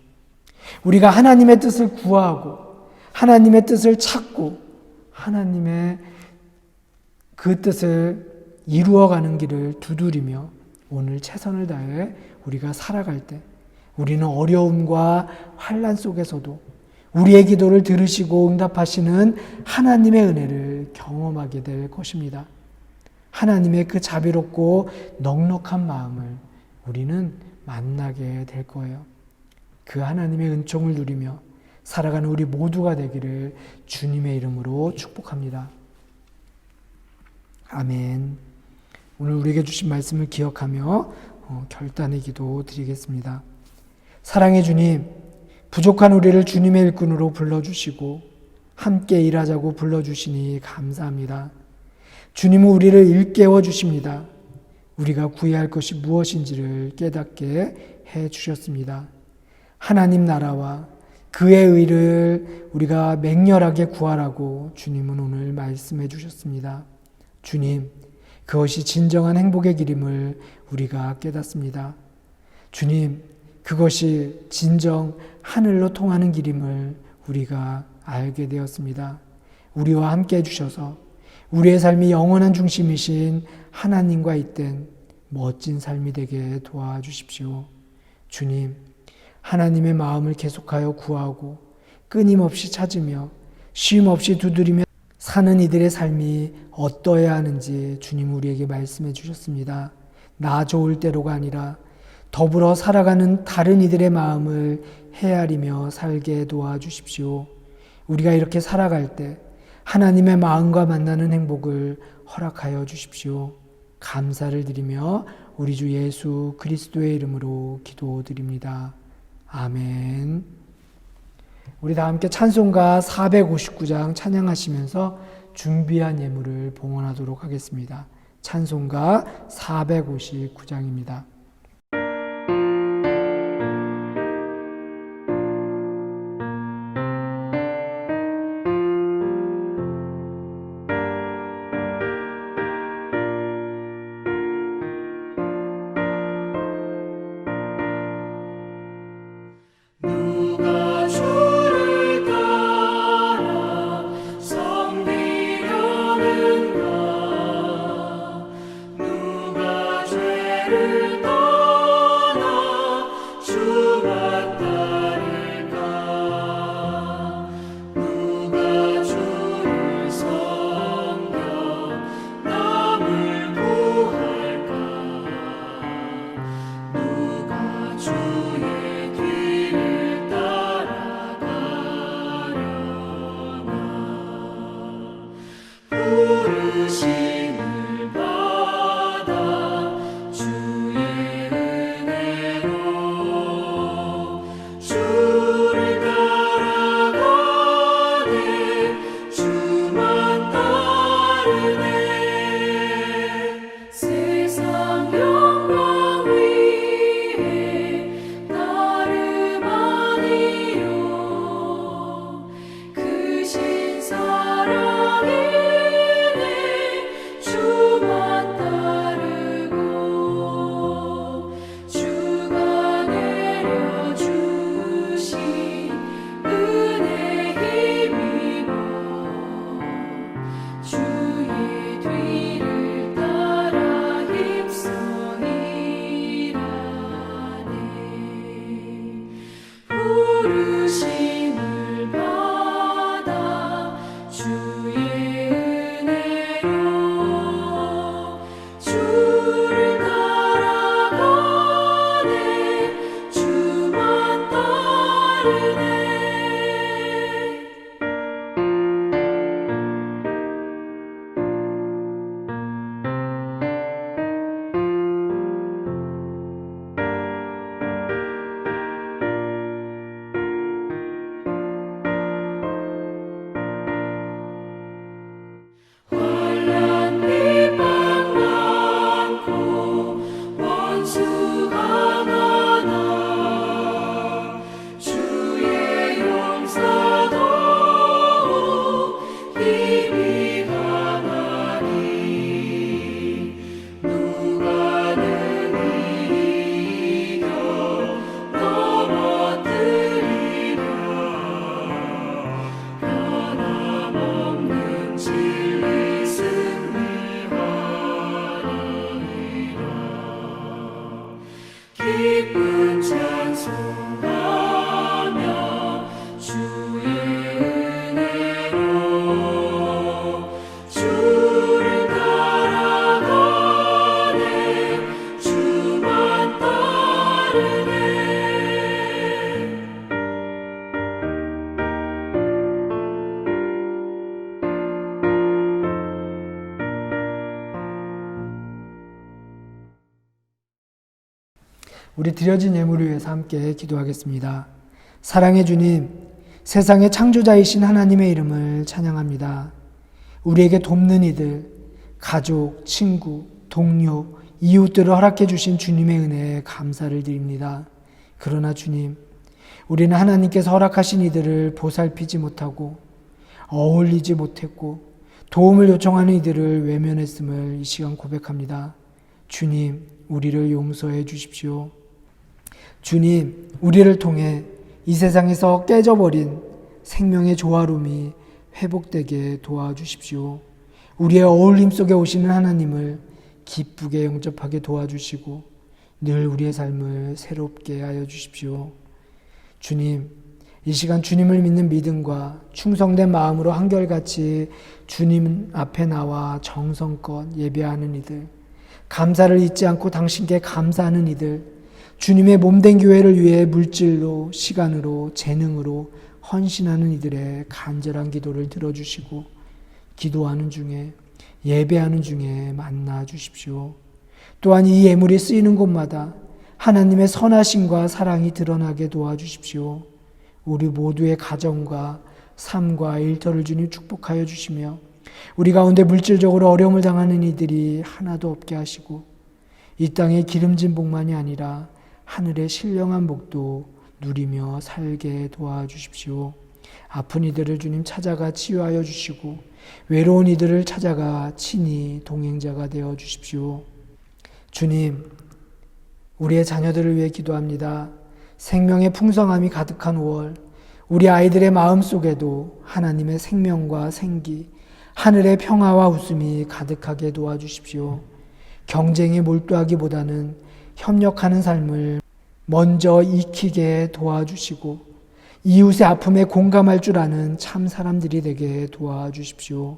S4: 우리가 하나님의 뜻을 구하고 하나님의 뜻을 찾고 하나님의 그 뜻을 이루어가는 길을 두드리며 오늘 최선을 다해 우리가 살아갈 때 우리는 어려움과 환난 속에서도 우리의 기도를 들으시고 응답하시는 하나님의 은혜를 경험하게 될 것입니다. 하나님의 그 자비롭고 넉넉한 마음을 우리는 만나게 될 거예요. 그 하나님의 은총을 누리며 살아가는 우리 모두가 되기를 주님의 이름으로 축복합니다. 아멘. 오늘 우리에게 주신 말씀을 기억하며 결단의 기도 드리겠습니다. 사랑의 주님, 부족한 우리를 주님의 일꾼으로 불러주시고 함께 일하자고 불러주시니 감사합니다. 주님은 우리를 일깨워 주십니다. 우리가 구해야 할 것이 무엇인지를 깨닫게 해 주셨습니다. 하나님 나라와 그의 의를 우리가 맹렬하게 구하라고 주님은 오늘 말씀해 주셨습니다. 주님, 그것이 진정한 행복의 길임을 우리가 깨닫습니다. 주님, 그것이 진정 하늘로 통하는 길임을 우리가 알게 되었습니다. 우리와 함께 해주셔서 우리의 삶이 영원한 중심이신 하나님과 잇된 멋진 삶이 되게 도와주십시오. 주님, 하나님의 마음을 계속하여 구하고 끊임없이 찾으며 쉼없이 두드리며 사는 이들의 삶이 어떠해야 하는지 주님 우리에게 말씀해 주셨습니다. 나 좋을 대로가 아니라 더불어 살아가는 다른 이들의 마음을 헤아리며 살게 도와주십시오. 우리가 이렇게 살아갈 때 하나님의 마음과 만나는 행복을 허락하여 주십시오. 감사를 드리며 우리 주 예수 그리스도의 이름으로 기도드립니다. 아멘. 우리 다 함께 찬송가 459장 찬양하시면서 준비한 예물을 봉헌하도록 하겠습니다. 찬송가 459장입니다.
S2: 누가 주를 따라 섬기려는가 누가 죄를 떠나 주와 따를까 누가 주를 섬겨 남을 구할까 누가 주의 뒤를 따라가려나 부르심을 받아 주의 은혜로 주를 따라가네 주만 따르네 세상 영광 위에 나름 아니요 크신 사랑이네 주만 따르고 주가 내려주신 은혜 힘입어 주의 뒤를 따라 힘써 일하네 부르심을 받아 주의 은혜로 주를 따라가네 주만 따르네 환난 비방 많고 원수 강하나 주의 용사도 힘이 강하니 누가 능히 이겨 넘어뜨리랴 변함없는 진리 승리하리라 기쁜 찬송하며 주의 은혜로 주를 따라가네 주만 따르네
S4: 우리 드려진 예물을 위해서 함께 기도하겠습니다. 사랑의 주님, 세상의 창조자이신 하나님의 이름을 찬양합니다. 우리에게 돕는 이들, 가족, 친구, 동료, 이웃들을 허락해 주신 주님의 은혜에 감사를 드립니다. 그러나 주님, 우리는 하나님께서 허락하신 이들을 보살피지 못하고 어울리지 못했고 도움을 요청하는 이들을 외면했음을 이 시간 고백합니다. 주님, 우리를 용서해 주십시오. 주님, 우리를 통해 이 세상에서 깨져버린 생명의 조화로움이 회복되게 도와주십시오. 우리의 어울림 속에 오시는 하나님을 기쁘게 영접하게 도와주시고 늘 우리의 삶을 새롭게 하여 주십시오. 주님, 이 시간 주님을 믿는 믿음과 충성된 마음으로 한결같이 주님 앞에 나와 정성껏 예배하는 이들, 감사를 잊지 않고 당신께 감사하는 이들, 주님의 몸된 교회를 위해 물질로, 시간으로, 재능으로 헌신하는 이들의 간절한 기도를 들어주시고 기도하는 중에, 예배하는 중에 만나 주십시오. 또한 이 예물이 쓰이는 곳마다 하나님의 선하심과 사랑이 드러나게 도와주십시오. 우리 모두의 가정과 삶과 일터를 주님 축복하여 주시며 우리 가운데 물질적으로 어려움을 당하는 이들이 하나도 없게 하시고 이 땅의 기름진 복만이 아니라 하늘의 신령한 복도 누리며 살게 도와주십시오. 아픈 이들을 주님 찾아가 치유하여 주시고 외로운 이들을 찾아가 친히 동행자가 되어 주십시오. 주님, 우리의 자녀들을 위해 기도합니다. 생명의 풍성함이 가득한 5월, 우리 아이들의 마음속에도 하나님의 생명과 생기, 하늘의 평화와 웃음이 가득하게 도와주십시오. 경쟁에 몰두하기보다는 협력하는 삶을 먼저 익히게 도와주시고 이웃의 아픔에 공감할 줄 아는 참 사람들이 되게 도와주십시오.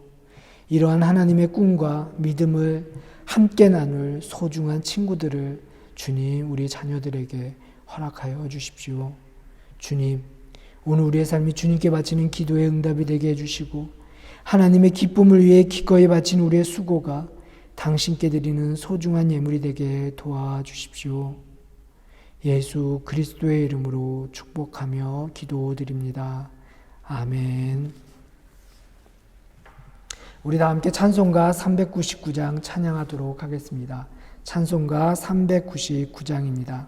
S4: 이러한 하나님의 꿈과 믿음을 함께 나눌 소중한 친구들을 주님 우리 자녀들에게 허락하여 주십시오. 주님, 오늘 우리의 삶이 주님께 바치는 기도의 응답이 되게 해주시고 하나님의 기쁨을 위해 기꺼이 바친 우리의 수고가 당신께 드리는 소중한 예물이 되게 도와주십시오. 예수 그리스도의 이름으로 축복하며 기도드립니다. 아멘. 우리 다 함께 찬송가 399장 찬양하도록 하겠습니다. 찬송가 399장입니다.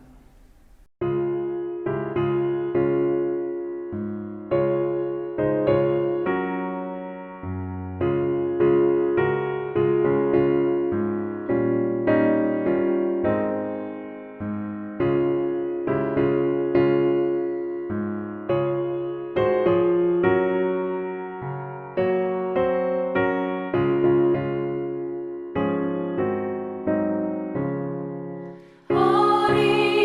S2: 어린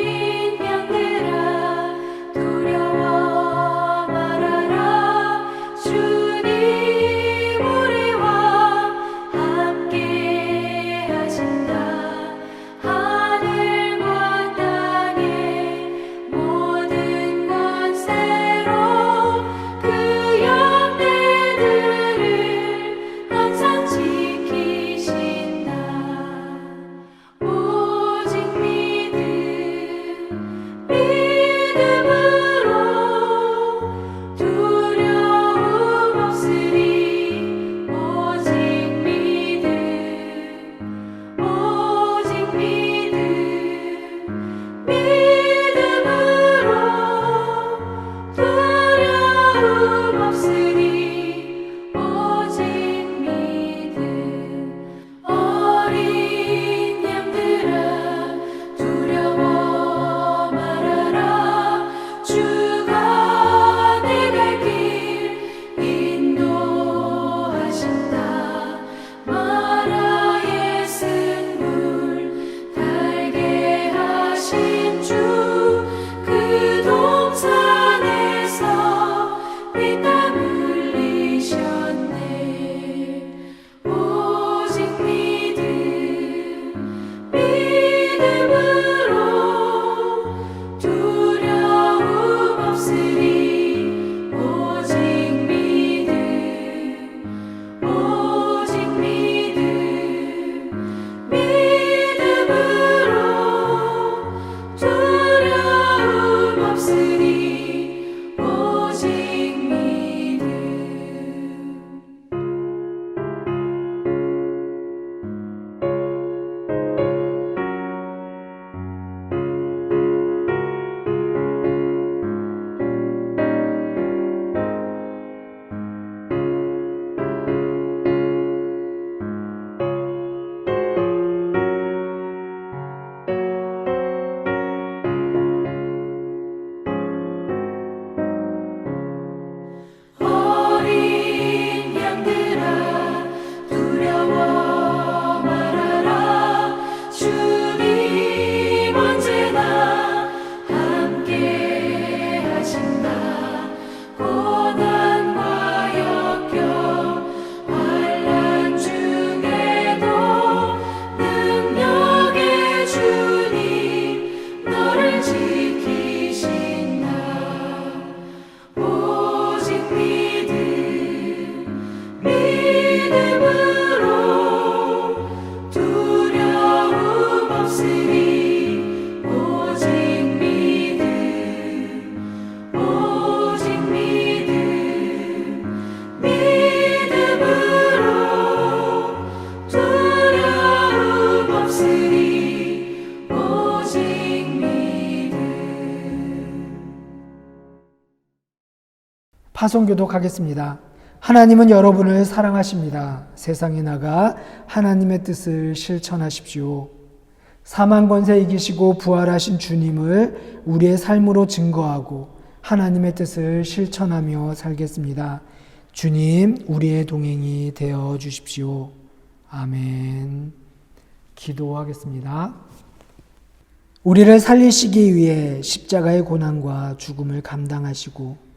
S4: 파송교독하겠습니다. 하나님은 여러분을 사랑하십니다. 세상에 나가 하나님의 뜻을 실천하십시오. 사망 권세 이기시고 부활하신 주님을 우리의 삶으로 증거하고 하나님의 뜻을 실천하며 살겠습니다. 주님, 우리의 동행이 되어 주십시오. 아멘. 기도하겠습니다. 우리를 살리시기 위해 십자가의 고난과 죽음을 감당하시고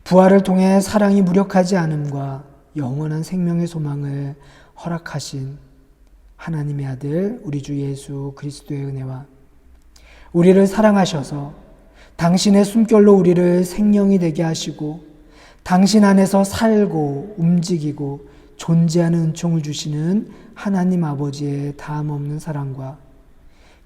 S4: 부활을 통해 사랑이 무력하지 않음과 영원한 생명의 소망을 허락하신 하나님의 아들 우리 주 예수 그리스도의 은혜와 우리를 사랑하셔서 당신의 숨결로 우리를 생명이 되게 하시고 당신 안에서 살고 움직이고 존재하는 은총을 주시는 하나님 아버지의 다함없는 사랑과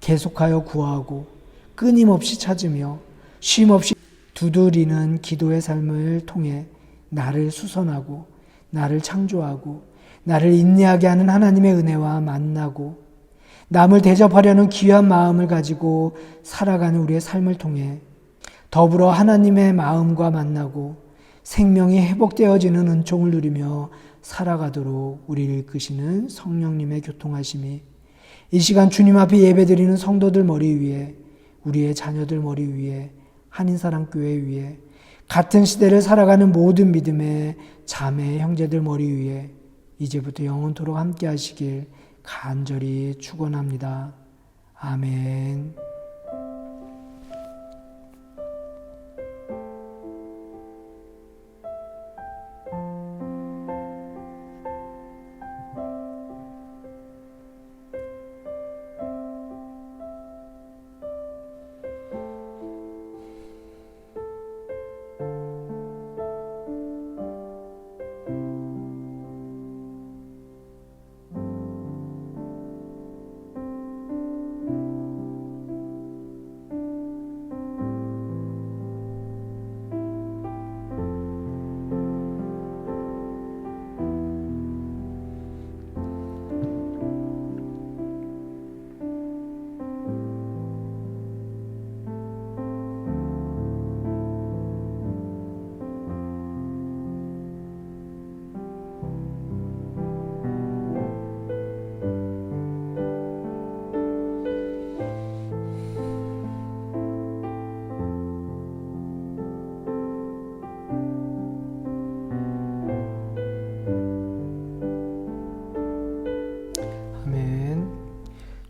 S4: 계속하여 구하고 끊임없이 찾으며 쉼없이 두드리는 기도의 삶을 통해 나를 수선하고 나를 창조하고 나를 인내하게 하는 하나님의 은혜와 만나고 남을 대접하려는 귀한 마음을 가지고 살아가는 우리의 삶을 통해 더불어 하나님의 마음과 만나고 생명이 회복되어지는 은총을 누리며 살아가도록 우리를 이끄시는 성령님의 교통하심이 이 시간 주님 앞에 예배드리는 성도들 머리 위에 우리의 자녀들 머리 위에 한인사랑교회 위에 같은 시대를 살아가는 모든 믿음의 자매 형제들 머리 위에 이제부터 영원토록 함께 하시길 간절히 축원합니다. 아멘.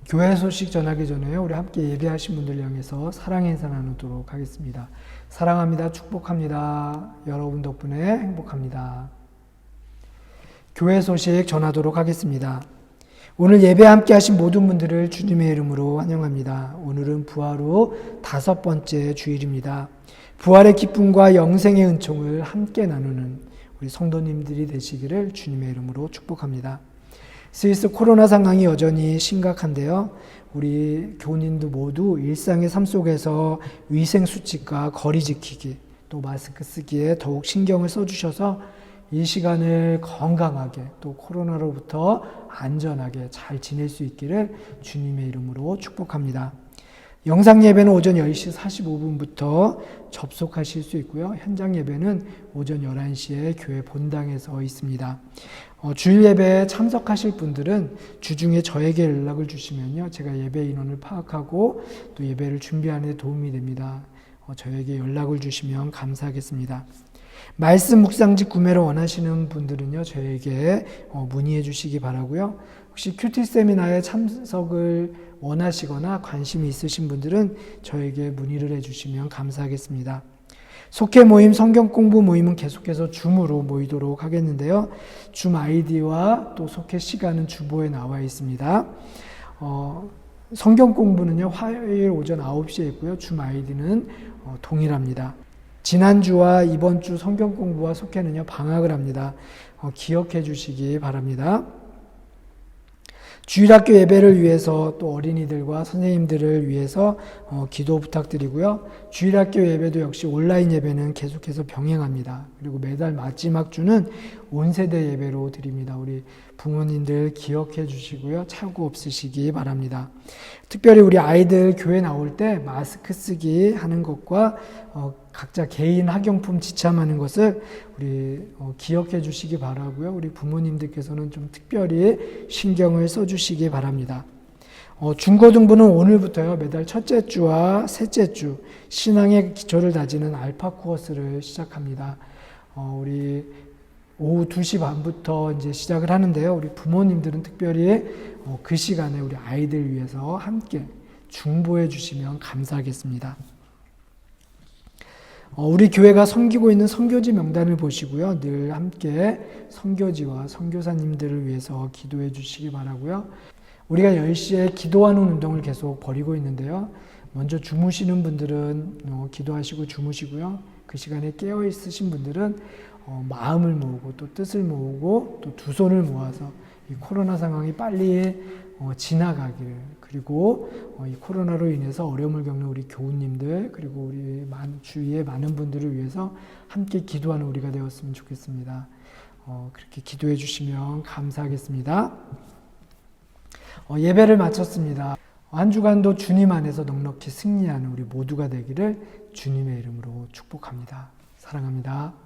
S4: 교회 소식 전하기 전에 우리 함께 예배하신 분들 향해서 사랑의 인사 나누도록 하겠습니다. 사랑합니다. 축복합니다. 여러분 덕분에 행복합니다. 교회 소식 전하도록 하겠습니다. 오늘 예배 함께 하신 모든 분들을 주님의 이름으로 환영합니다. 오늘은 부활 후 5번째 주일입니다. 부활의 기쁨과 영생의 은총을 함께 나누는 우리 성도님들이 되시기를 주님의 이름으로 축복합니다. 스위스 코로나 상황이 여전히 심각한데요. 우리 교우님도 모두 일상의 삶 속에서 위생수칙과 거리 지키기, 또 마스크 쓰기에 더욱 신경을 써주셔서 이 시간을 건강하게 또 코로나로부터 안전하게 잘 지낼 수 있기를 주님의 이름으로 축복합니다. 영상 예배는 오전 10시 45분부터 접속하실 수 있고요. 현장 예배는 오전 11시에 교회 본당에서 있습니다. 주일 예배에 참석하실 분들은 주중에 저에게 연락을 주시면요. 제가 예배 인원을 파악하고 또 예배를 준비하는 데 도움이 됩니다. 저에게 연락을 주시면 감사하겠습니다. 말씀 묵상집 구매를 원하시는 분들은요. 저에게 문의해 주시기 바라고요. 혹시 큐티 세미나에 참석을 원하시거나 관심이 있으신 분들은 저에게 문의를 해주시면 감사하겠습니다. 속회 모임, 성경 공부 모임은 계속해서 줌으로 모이도록 하겠는데요. 줌 아이디와 또 속회 시간은 주보에 나와 있습니다. 성경 공부는요, 화요일 오전 9시에 있고요. 줌 아이디는 동일합니다. 지난주와 이번 주 성경 공부와 속회는요, 방학을 합니다. 기억해 주시기 바랍니다. 주일학교 예배를 위해서 또 어린이들과 선생님들을 위해서 기도 부탁드리고요. 주일학교 예배도 역시 온라인 예배는 계속해서 병행합니다. 그리고 매달 마지막 주는 온세대 예배로 드립니다. 우리 부모님들 기억해 주시고요. 착오 없으시기 바랍니다. 특별히 우리 아이들 교회 나올 때 마스크 쓰기 하는 것과 각자 개인 학용품 지참하는 것을 우리 기억해 주시기 바라고요. 우리 부모님들께서는 좀 특별히 신경을 써주시기 바랍니다. 중고등부는 오늘부터요, 매달 첫째 주와 셋째 주 신앙의 기초를 다지는 알파 코어스를 시작합니다. 우리 오후 2시 반부터 이제 시작을 하는데요. 우리 부모님들은 특별히 그 시간에 우리 아이들 위해서 함께 중보해 주시면 감사하겠습니다. 우리 교회가 섬기고 있는 선교지 명단을 보시고요. 늘 함께 선교지와 선교사님들을 위해서 기도해 주시기 바라고요. 우리가 10시에 기도하는 운동을 계속 벌이고 있는데요. 먼저 주무시는 분들은 기도하시고 주무시고요. 그 시간에 깨어 있으신 분들은 마음을 모으고 또 뜻을 모으고 또 두 손을 모아서 이 코로나 상황이 빨리 지나가기를, 그리고 이 코로나로 인해서 어려움을 겪는 우리 교우님들, 그리고 우리 주위의 많은 분들을 위해서 함께 기도하는 우리가 되었으면 좋겠습니다. 그렇게 기도해 주시면 감사하겠습니다. 예배를 마쳤습니다. 한 주간도 주님 안에서 넉넉히 승리하는 우리 모두가 되기를 주님의 이름으로 축복합니다. 사랑합니다.